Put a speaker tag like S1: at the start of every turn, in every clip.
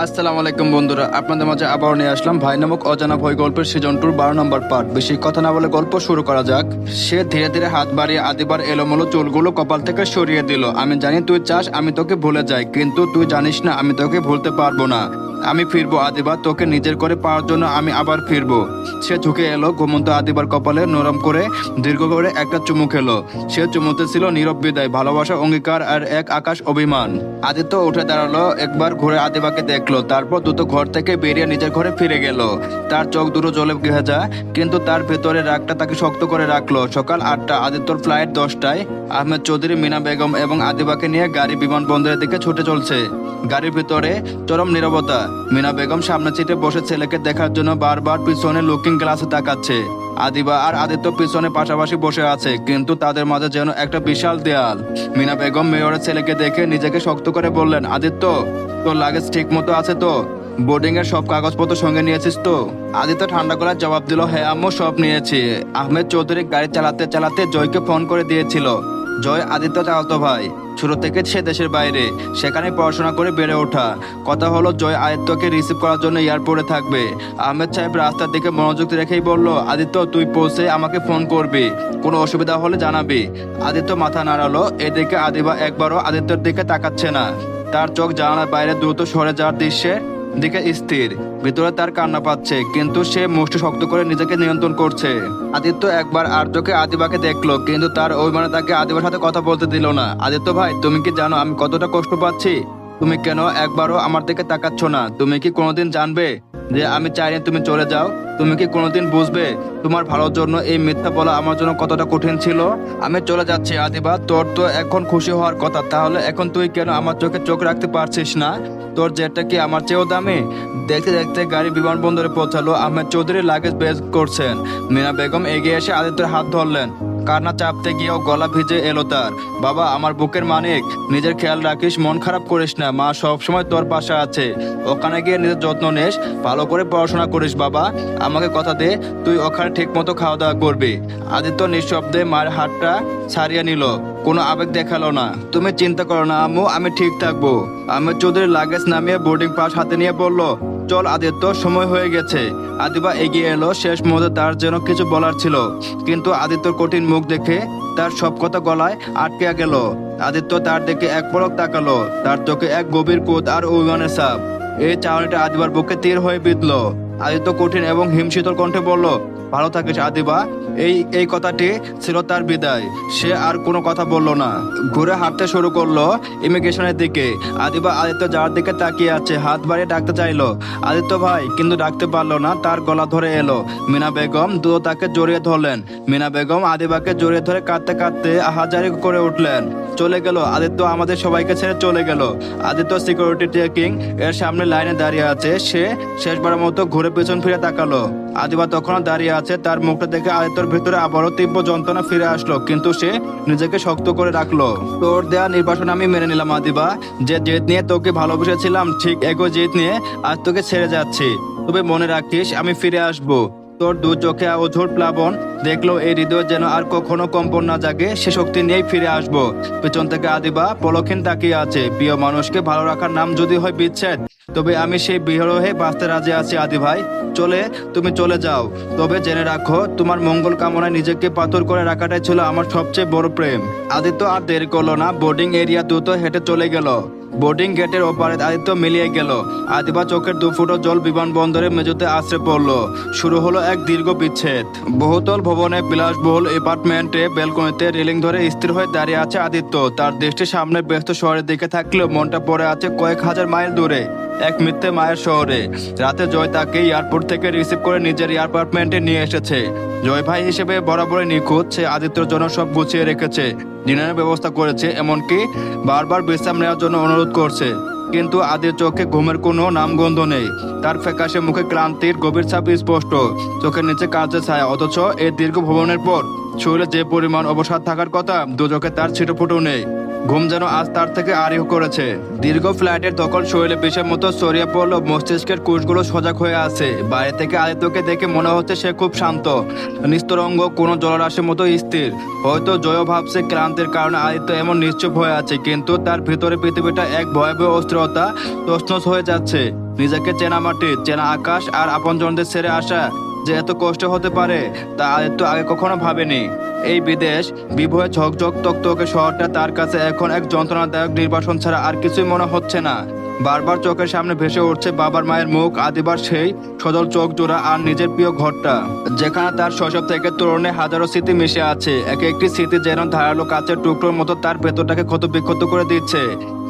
S1: আসসালামু আলাইকুম বন্ধুরা, আপনাদের মাঝে আবার নিয়ে আসলাম ভাই নামক অজানা ভয় গল্পের সিজন 2 12 নম্বর পার্ট। বেশি কথা না বলে গল্প শুরু করা যাক। সে ধীরে ধীরে হাত বাড়িয়ে আদিবার এলোমেলো চুলগুলো কপাল থেকে সরিয়ে দিল। আমি জানি তুই চাস আমি তোকে ভুলে যাই, কিন্তু তুই জানিস না আমি তোকে ভুলতে পারবো না। আমি ফিরবো আদিবা, তোকে নিজের করে পাওয়ার জন্য আমি আবার ফিরবো। সে ঝুঁকে এলো, ঘুমন্ত আদিবার কপালে নরম করে দীর্ঘ করে একটা চুমু খেলো। সে চুমুতে ছিল নীরব বিদায়, ভালোবাসা, অঙ্গীকার আর এক আকাশ অভিমান। আদিত্য উঠে দাঁড়ালো, একবার ঘুরে আদিবাকে দেখলো, তারপর দ্রুত ঘর থেকে বেরিয়ে নিজের ঘরে ফিরে গেল। তার চোখ দুটো জ্বলে ভেজা, কিন্তু তার ভেতরে রাগটা তাকে শক্ত করে রাখলো। সকাল 8টা, আদিত্যর ফ্লাইট 10টায়। আহমেদ চৌধুরী, মিনা বেগম এবং আদিবাকে নিয়ে গাড়ি বিমানবন্দরের দিকে ছুটে চলছে। গাড়ির ভিতরে চরম নীরবতা। মিনা বেগম সামনে সিটে বসে ছেলেকে দেখার জন্য বারবার পিছনে লুকিং গ্লাসে তাকাচ্ছে। আদিবা আর আদিত্য পিছনে পাশাপাশি বসে আছে, কিন্তু তাদের মাঝে যেন একটা বিশাল দেয়াল। মিনা বেগম মেয়রের ছেলেকে দেখে নিজেকে শক্ত করে বললেন, আদিত্য, তোর লাগেজ ঠিক মতো আছে তো? বোর্ডিং এর সব কাগজপত্র সঙ্গে নিয়েছিস তো? আদিত্য ঠান্ডা গলায় জবাব দিল, হ্যাঁ আম্মু, সব নিয়েছি। আহমেদ চৌধুরী গাড়ি চালাতে চালাতে জয়কে ফোন করে দিয়েছিল। জয় আদিত্য চালাতো ভাই, শুরু থেকে সে দেশের বাইরে, সেখানে পড়াশোনা করে বেড়ে ওঠা। কথা হলো জয় আদিত্যকে রিসিভ করার জন্য এয়ারপোর্টে থাকবে। আহমেদ সাহেব রাস্তার দিকে মনোযোগ রেখেই বলল, আদিত্য তুই পৌঁছে আমাকে ফোন করবি, কোনো অসুবিধা হলে জানাবি। আদিত্য মাথা নাড়ালো। এদিকে আদিবা একবারও আদিত্যর দিকে তাকাচ্ছে না। তার চোখ জানালার বাইরে দ্রুত সরে যাওয়ার দৃশ্যের দিকে স্থির। ভিতরে তার কান্না পাচ্ছে, কিন্তু সে মুষ্টি শক্ত করে নিজেকে নিয়ন্ত্রণ করছে। আদিত্য একবার আর চোখে আদিবাকে দেখলো, কিন্তু তার অভিমানে তাকে আদিবার সাথে কথা বলতে দিল না। আদিত্য ভাই, তুমি কি জানো আমি কতটা কষ্ট পাচ্ছি? তুমি কেন একবারও আমার দিকে তাকাচ্ছ না? তুমি কি কোনোদিন জানবে যে আমি চাইনি তুমি চলে যাও? তুমি কি কোনোদিন বুঝবে তোমার ভালোর জন্য এই মিথ্যা বলা আমার জন্য কতটা কঠিন ছিল? আমি চলে যাচ্ছি আদিবা, তোর তো এখন খুশি হওয়ার কথা, তাহলে এখন তুই কেন আমার চোখে চোখ রাখতে পারছিস না? তোর জেটটা কি আমার চেয়েও দামি? দেখতে দেখতে গাড়ি বিমানবন্দরে পৌঁছালো। আহমেদ চৌধুরী লাগেজ বের করছেন। মিনা বেগম এগিয়ে এসে আদিত্যের হাত ধরলেন। কান্না চাপতে গিয়েও গলা ভিজে এলো তার। বাবা, আমার বুকের মানিক, নিজের খেয়াল রাখিস, মন খারাপ করিস না, মা সবসময় তোর পাশে আছে। ওখানে গিয়ে নিজের যত্ন নিস, ভালো করে পড়াশোনা করিস বাবা। আমাকে কথা দে তুই ওখানে ঠিক মতো খাওয়া দাওয়া করবি। আদিত্য নিঃশব্দে মায়ের হাতটা ছাড়িয়ে নিল, কোনো আবেগ দেখালো না। তুমি চিন্তা করো না আম্মু, আমি ঠিক থাকবো। আহমেদ চৌধুরী লাগেজ নামিয়ে বোর্ডিং পাস হাতে নিয়ে বলল, চল আদিত্য, সময় হয়ে গেছে। আদিবা এগিয়ে এলো। শেষ মুহূর্তে তার যেন কিছু বলার ছিল, কিন্তু আদিত্যর কঠিন মুখ দেখে তার সব কথা গলায় আটকে গেল। আদিত্য তার দিকে এক পলক তাকালো, তার চোখে এক গভীর ক্রোধ আর অভিমানের ছাপ। এই চাহনিটা আদিবার বুকে তীর হয়ে বিঁধল। আদিত্য কঠিন এবং হিমশীতল কণ্ঠে বলল, ভালো থাকিস আদিবা। এই কথাটি ছিল তার বিদায়। সে আর কোনো কথা বলল না, ঘুরে হাঁটতে শুরু করলো ইমিগ্রেশনের দিকে। আদিবা আদিত্য যার দিকে তাকিয়ে আছে হাত বাড়িয়ে ডাকতে চাইলো, আদিত্য ভাই, কিন্তু ডাকতে পারলো না। তার গলা ধরে এলো। মিনা বেগম দ্রুত তাকে জড়িয়ে ধরলেন। মিনা বেগম আদিবাকে জড়িয়ে ধরে কাঁদতে কাঁদতে আহাজারি করে উঠলেন, চলে গেল আদিত্য, আমাদের সবাইকে ছেড়ে চলে গেল। আদিত্য সিকিউরিটি চেকিং এর সামনে লাইনে দাঁড়িয়ে আছে। সে শেষবারের মতো ঘুরে পেছন ফিরে তাকালো। আদিবা তখনও দাঁড়িয়ে আছে। তার মুখটা দেখে আদিত্যর ভিতরে আবারও তীব্র যন্ত্রণা ফিরে আসলো, কিন্তু সে নিজেকে শক্ত করে রাখলো। তোর দেয়া নির্বাসন আমি মেনে নিলাম আদিবা। যে জেদ নিয়ে তোকে ভালোবেসেছিলাম, ঠিক একই জেদ নিয়ে আজ তোকে ছেড়ে যাচ্ছি। তবে মনে রাখিস, আমি ফিরে আসবো। তোর দু চোখে অঝোর প্লাবন দেখলো, এই হৃদয় যেন আর কখনো কম্পন না জাগে, সে শক্তি নিয়েই ফিরে আসবো। পেছন থেকে আদিবা পলকহীন তাকিয়ে আছে। প্রিয় মানুষকে ভালো রাখার নাম যদি হয় বিচ্ছেদ, তবে আমি সেই বিরহে বাঁচতে রাজি আছি আদি ভাই। তুমি চলে যাও, তবে জেনে রাখো, তোমার মঙ্গল কামনায় নিজেকে পাথর করে রাখাটাই ছিল আমার সবচেয়ে বড় প্রেম। আদিত্য আর দেরি করলো না, বোর্ডিং এরিয়া দ্রুত হেঁটে চলে গেল। বোর্ডিং গেটের ওপারে আদিত্য মিলিয়ে গেল। আদিবা চোখের দুফুটো জল বিমানবন্দরে মেঝেতে আশ্রে পড়ল। শুরু হলো এক দীর্ঘ বিচ্ছেদ। বহুতল ভবনে বিলাসবহুল অ্যাপার্টমেন্টে ব্যালকনিতে রেলিং ধরে স্থির হয়ে দাঁড়িয়ে আছে আদিত্য। তার দৃষ্টি সামনে ব্যস্ত শহরের দিকে থাকলেও মনটা পড়ে আছে কয়েক হাজার মাইল দূরে, এক মিথ্যে মায়ের শহরে। রাতে জয় তাকে এয়ারপোর্ট থেকে রিসিভ করে নিজের অ্যাপার্টমেন্টে নিয়ে এসেছে। জয় ভাই হিসেবে বরাবরই নিখুঁত। সে আদিত্যর জন্য সব গুছিয়ে রেখেছে, ডিনারের ব্যবস্থা করেছে, এমনকি বারবার বিশ্রাম নেওয়ার জন্য অনুরোধ করছে। কিন্তু আদির চোখে ঘুমের কোনো নামগন্ধ নেই। তার ফ্যাকাশে মুখে ক্লান্তির গভীর ছাপ স্পষ্ট, চোখের নিচে কাজের ছায়া। অথচ এই দীর্ঘ ভ্রমণের পর শরীরে যে পরিমাণ অবসাদ থাকার কথা, দু চোখে তার ছিটেফোঁটাও নেই। ঘুম যেন আজ তার থেকে আড়ি করেছে। দীর্ঘ ফ্লাইটের দখল শরীরে বিষের মতো ছড়িয়ে পড়লো, মস্তিষ্কের কোষগুলো সজাগ হয়ে আছে। বাইরে থেকে আদিত্যকে দেখে মনে হচ্ছে সে খুব শান্ত, নিস্তরঙ্গ, কোনো জলরাশির মতো স্থির। হয়তো জয় ভাবছে ক্লান্তির কারণে আদিত্য এমন নিশ্চুপ হয়ে আছে, কিন্তু তার ভিতরে পৃথিবীটা এক ভয়াবহ অস্থিরতা তছনছ হয়ে যাচ্ছে। নিজেকে চেনা মাটি, চেনা আকাশ আর আপনজনদের ছেড়ে আসা যে এত কষ্ট হতে পারে তা আদিত্য আগে কখনো ভাবেনি। এই বিদেশ বিভয়ে ঝকঝক তকতকে শহরটা তার কাছে এখন এক যন্ত্রণাদায়ক নির্বাসন ছাড়া আর কিছুই মনে হচ্ছে না। বারবার চোখের সামনে ভেসে উঠছে বাবার মায়ের মুখ, আদিবার সেই সজল চোখ জোড়া আর নিজের প্রিয় ঘরটা, যেখানে তার শৈশব থেকে তরুণে হাজারো স্মৃতি মিশে আছে। এক একটি স্মৃতি যেন ধারালো কাচের টুকরোর মতো তার ভেতরটাকে ক্ষতবিক্ষত করে দিচ্ছে।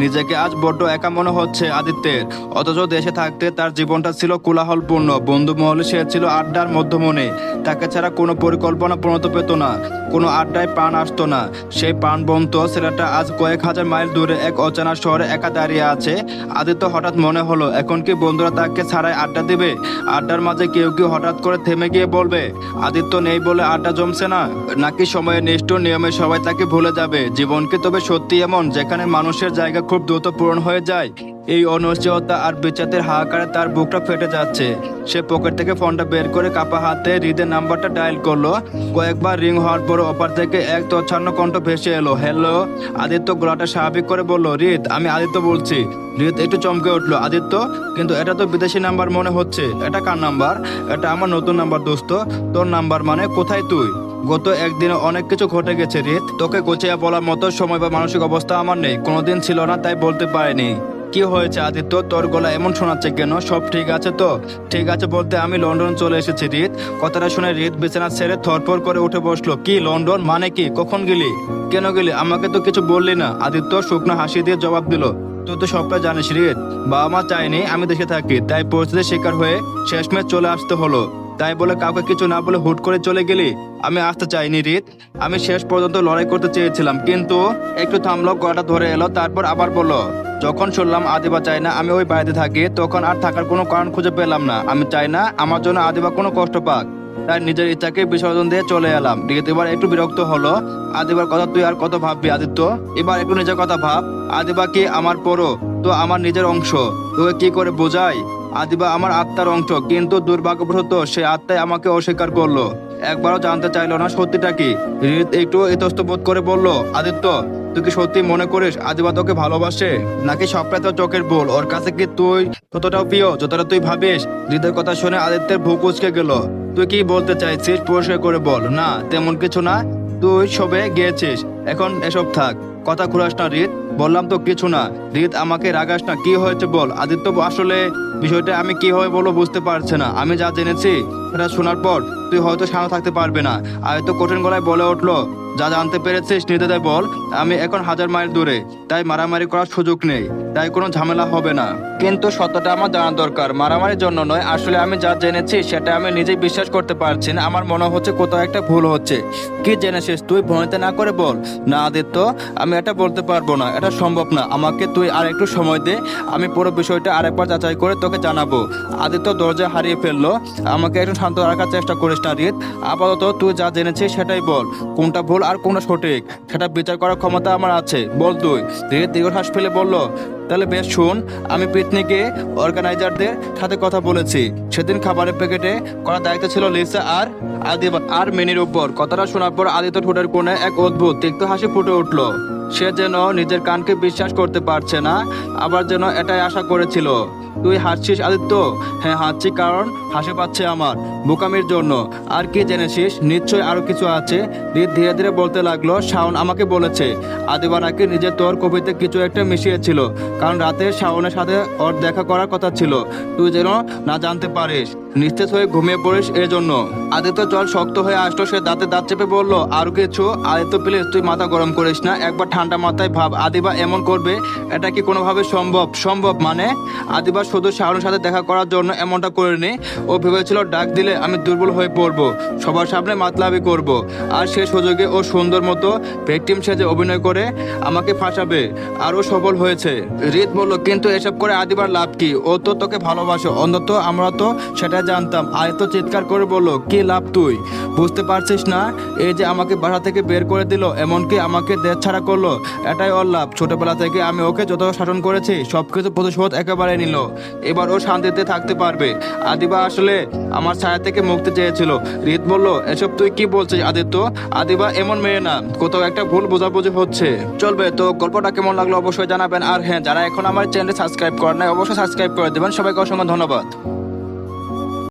S1: নিজেকে আজ বড্ড একা মনে হচ্ছে আদিত্যের। অথচ দেশে থাকতে তার জীবনটা ছিল কোলাহলপূর্ণ। বন্ধু মহলে সে ছিল আড্ডার মধ্যমণি। তাকে ছাড়া কোনো পরিকল্পনা পূর্ণত পেত না, কোনো আড্ডায় প্রাণ আসতো না। সেই প্রাণবন্ত ছেলেটা আজ কয়েক হাজার মাইল দূরে এক অজানা শহরে একা দাঁড়িয়ে আছে। আদিত্য হঠাৎ মনে হলো, এখন কি বন্ধুরা তাকে ছাড়াই আড্ডা দেবে? আড্ডার মাঝে কেউ কেউ হঠাৎ করে থেমে গিয়ে বলবে আদিত্য নেই বলে আড্ডা জমছে না, নাকি সময়ের নিষ্ঠুর নিয়মে সবাই তাকে ভুলে যাবে? জীবন কি তবে সত্যি এমন, যেখানে মানুষের জায়গা খুব দ্রুত পূরণ হয়ে যায়? এই অনিশ্চয়তা আর বিচারের হাহাকারে তার বুকটা ফেটে যাচ্ছে। সে পকেট থেকে ফোনটা বের করে কাপা হাতে হৃদের নাম্বারটা ডায়াল করলো। কয়েকবার রিং হওয়ার পর অপার থেকে এক তচ্ছন্ন কণ্ঠ ভেসে এলো। হ্যালো। আদিত্য গলাটা স্বাভাবিক করে বলল, হৃদ, আমি আদিত্য বলছি। হৃদ একটু চমকে উঠলো। আদিত্য? কিন্তু এটা তো বিদেশি নাম্বার মনে হচ্ছে। এটা কার নাম্বার? এটা আমার নতুন নাম্বার দোস্ত। তোর নাম্বার মানে? কোথায় তুই? গত একদিনে অনেক কিছু ঘটে গেছে হৃদ। তোকে গুছিয়ে বলার মতো সময় বা মানসিক অবস্থা আমার নেই, কোনোদিন ছিল না, তাই বলতে পারিনি। কি হয়েছে আদিত্য? তোর গলা এমন শোনাচ্ছে কেন? সব ঠিক আছে তো? ঠিক আছে বলতে আমি লন্ডন চলে এসেছি হৃদ। কথাটা শুনে হৃদ বিছানা ছেড়ে থরফর করে উঠে বসলো। কি লন্ডন? মানে কি? কখন গেলি? কেন গেলি? আমাকে তো কিছু বললি না। আদিত্য শুকনো হাসি দিয়ে জবাব দিল, তুই তো সবটা জানিস হৃদ। বাবা মা চায়নি আমি দেশে থাকি, তাই পরিস্থিতির শিকার হয়ে শেষমেশ চলে আসতে হলো। তাই বলে কাউকে কিছু না বলে হুট করে চলে গেলি? আমি আসতে চাইনি হৃদ, আমি শেষ পর্যন্ত লড়াই করতে চেয়েছিলাম। কিন্তু একটু থামলো, গলাটা ধরে এলো, তারপর আবার বলল, যখন শুনলাম আদিবা চাই না আমি ওই বাড়িতে থাকি, তখন আর থাকার কোনো কারণ খুঁজে পেলাম না। আমি চাই না আমার জন্য আদিবা কোনো কষ্ট পাক, তাই নিজের ইচ্ছাকে বিসর্জন দিয়ে চলে এলাম। হৃদ এবার একটু বিরক্ত হলো। আদিবার কথা তুই আর কত ভাববি আদিত্য? এবার একটু নিজের কথা ভাব। আদিবা কি আমার পরো? তো আমার নিজের অংশ। তোকে কি করে বোঝাই? আদিবা আমার আত্মার অংশ, কিন্তু দুর্ভাগ্যবশত সে আত্মাই আমাকে অস্বীকার করলো। একবারও জানতে চাইলো না সত্যিটা কি। হৃদ একটু ইতস্ত বোধ করে বলল, আদিত্য, তুই কি সত্যি মনে করিস আদিবা তোকে ভালোবাসে, নাকি সবটাই তোর চোখের ভুল? ওর কাছে কি তুই ততটাও প্রিয় যতটা তুই ভাবিস? হৃদের কথা শুনে আদিত্যের বুক উচকে গেল। তুই কি বলতে চাইছিস? পরিষ্কার করে বল। না, তেমন কিছু না, তুই সবে গিয়েছিস, এখন এসব থাক, কথা খুলাস না হৃদ। বললাম তো কিছু না। হৃদ, আমাকে রাগাস না, কি হয়েছে বল। আদিত্য আসলে বিষয়টা আমি কিভাবে বলবো বুঝতে পারছে না। আমি যা জেনেছি সেটা শোনার পর তুই হয়তো শান্ত থাকতে পারবে না। আদিত্য কঠিন গলায় বলে উঠলো, যা জানতে পেরেছিস নির্দ্বিধায় বল। আমি এখন হাজার মাইল দূরে, তাই মারামারি করার সুযোগ নেই, তাই কোনো ঝামেলা হবে না। কিন্তু সত্যটা আমার জানা দরকার, মারামারির জন্য নয়। আসলে আমি যা জেনেছি সেটা আমি নিজেই বিশ্বাস করতে পারছি না। আমার মনে হচ্ছে কোথাও একটা ভুল হচ্ছে। কি জেনেছিস তুই? ভয়তে না করে বল। না আদিত্য, আমি এটা বলতে পারবো না, এটা সম্ভব না। আমাকে তুই আর একটু সময় দে, আমি পুরো বিষয়টা আরেকবার যাচাই করে তোকে জানাবো। আদিত্য দরজা হারিয়ে ফেললো। আমাকে একটু শান্ত রাখার চেষ্টা করিস না হৃদ। আপাতত তুই যা জেনেছিস সেটাই বল। কোনটা ভুল আর কোনটা সঠিক সেটা বিচার করার ক্ষমতা আমার আছে। বল তুই। হৃদ দীর্ঘশ্বাস ফেলে বলল, তাহলে বেশ শুন। আমি পিকনিকে অর্গানাইজারদের সাথে কথা বলেছি। সেদিন খাবারের প্যাকেটে করার দায়িত্ব ছিল লিসা আর আদিবা আর মিনির উপর। কথাটা শোনার পর আদিত্য ঠোঁটের কোণে এক অদ্ভুত তিক্ত হাসি ফুটে উঠলো। সে যেন নিজের কানকে বিশ্বাস করতে পারছে না, আবার যেন এটাই আশা করেছিল। তুই হাসছিস আদিত্য? হ্যাঁ হাসছি, কারণ হাসি পাচ্ছে আমার বোকামির জন্য। আর কি জেনেছিস? নিশ্চয়ই আরো কিছু আছে। হৃদ ধীরে ধীরে বলতে লাগলো, শাওন আমাকে বলেছে আদিবা নাকি নিজের তোর কবিতে কিছু একটা মিশিয়েছিল, কারণ রাতে শাওনের সাথে ওর দেখা করার কথা ছিল। তুই যেন না জানতে পারিস, নিস্তেজ হয়ে ঘুমিয়ে পড়িস এজন্য। আদিত্য জল শক্ত হয়ে আসলো। সে দাঁতে দাঁত চেপে বলল, আরো কিছু? আদিত্য প্লিজ তুই মাথা গরম করিস না, একবার ঠান্ডা মাথায় ভাব। আদিবা এমন করবে এটা কি কোনোভাবে সম্ভব? সম্ভব মানে? আদিবা শুধু শাওনের সাথে দেখা করার জন্য এমনটা করেনি। ও ভেবেছিল ডাক দিলে আমি দুর্বল হয়ে পড়বো, সবার সামনে মাতলামি করব, আর সে সুযোগে ও সুন্দর মতো ভিকটিম সেজে অভিনয় করে আমাকে ফাঁসাবে। আর ও সফল হয়েছে। হৃদ বলল, কিন্তু এসব করে আদিবার লাভ কি? ও তো তোকে ভালোবাসে, অন্তত আমরা তো সেটা জানতাম। আয় তো চিৎকার করে বলল, কি লাভ তুই বুঝতে পারছিস না? এই যে আমাকে বাসা থেকে বের করে দিল, এমনকি আমাকে দেশ ছাড়া করলো, এটাই ওর লাভ। ছোটবেলা থেকে আমি ওকে যত শাসন করেছি সবকিছু প্রতিশোধ একেবারে নিল। এবার ও শান্তিতে থাকতে পারবে। আদিবা আসলে আমার ছায়া থেকে মুক্তি চেয়েছিল। রিত বলল, এসব তুই কি বলছিস আদিত্য? আদিবা এমন মেয়ে না, কোথাও একটা ভুল বোঝাবুঝি হচ্ছে। চলবে তো, গল্পটা কেমন লাগলো অবশ্যই জানাবেন। আর হ্যাঁ, যারা এখন আমার চ্যানেল সাবস্ক্রাইব করেন নাই অবশ্যই সাবস্ক্রাইব করে দেবেন। সবাইকে অসংখ্য ধন্যবাদ।